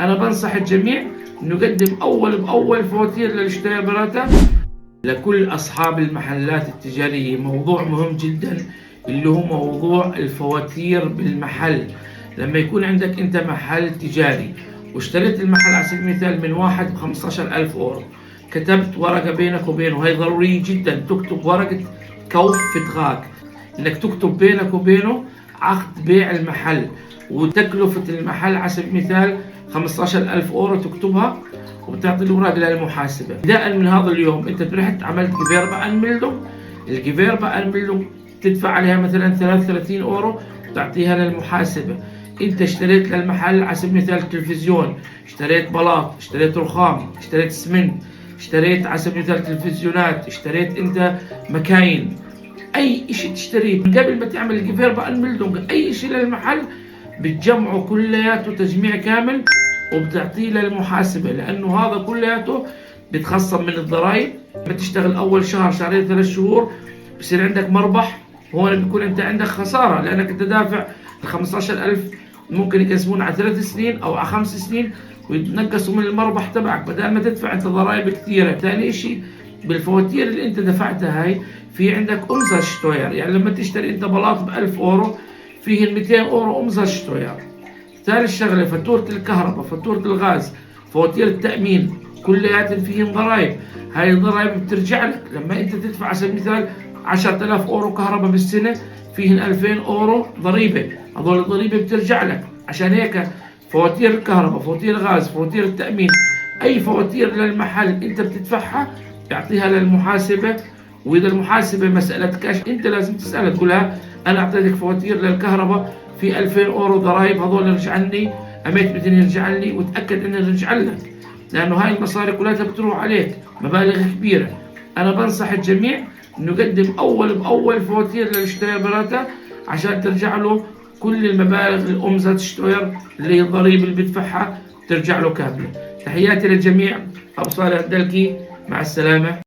أنا بنصح الجميع إنه يقدم أول بأول فواتير للاشتراكات لكل أصحاب المحلات التجارية. موضوع مهم جدا اللي هو موضوع الفواتير بالمحل. لما يكون عندك أنت محل تجاري واشتريت المحل على سبيل المثال من واحد ب15,000 أورو، كتبت ورقة بينك وبينه، هي ضروري جدا تكتب ورقة كوف فتغاك، إنك تكتب بينك وبينه عقد بيع المحل وتكلفة المحل على سبيل المثال 15,000 أورو تكتبها وبتعطي الأوراق للمحاسبة. بداء من هذا اليوم أنت رحت عملت جيفيربا أنميلدونج، الجيفيربا أنميلدونج تدفع عليها مثلا 33 أورو تعطيها للمحاسبة. أنت اشتريت للمحل على سبيل المثال تلفزيون، اشتريت بلاط، اشتريت رخام، اشتريت اسمنت، اشتريت على سبيل المثال تلفزيونات، اشتريت أنت مكاين، أي شيء تشتريه قبل ما تعمل الجيفيربا أنميلدونج، أي شيء للمحل بتجمعه كلياته تجميع كامل وبتعطيه للمحاسبة، لأنه هذا كلياته بتخصم من الضرائب. بتشتغل أول شهر شهرين 3 شهور بصير عندك مربح، هون بيكون أنت عندك خسارة لأنك أنت دافع 15,000 ممكن يقسمون على 3 سنين أو على 5 سنين ويتنقصوا من المربح تبعك بدل ما تدفع أنت ضرائب كثيرة. ثاني شيء بالفواتير اللي أنت دفعتها هاي في عندك أمزاجستوير، يعني لما تشتري أنت بلاط ب1000 أورو فيه 200 أورو أمزاجستوير. ثالث شغلة فاتورة الكهرباء، فاتورة الغاز، فواتير التأمين، كلياتهم فيهم ضرائب. هاي الضرائب بترجع لك لما انت تدفع على سبيل المثال 10,000 أورو كهرباء بالسنة فيهن 2000 أورو ضريبة، هذول الضريبة بترجع لك. عشان هيك فواتير الكهرباء، فواتير الغاز، فواتير التأمين، أي فواتير للمحل انت بتدفعها تعطيها للمحاسبة. وإذا المحاسبة مسألة كاش انت لازم تسألها تقول لها أنا أعطيتك فواتير للكهرباء في 2000 أورو ضرائب، هذول رجع لي، أميت بدهم يرجع لي وتأكد إنه رجع لك، لأنه هاي المصاري كلها بتروح عليك مبالغ كبيرة. أنا بنصح الجميع إنه يقدم أول بأول فواتير للاشتراكات عشان ترجع له كل المبالغ الأمزاجستوير اللي هي الضريبة اللي بيدفعها ترجع له كاملة. تحياتي للجميع، أبو صالح الدلكي، مع السلامة.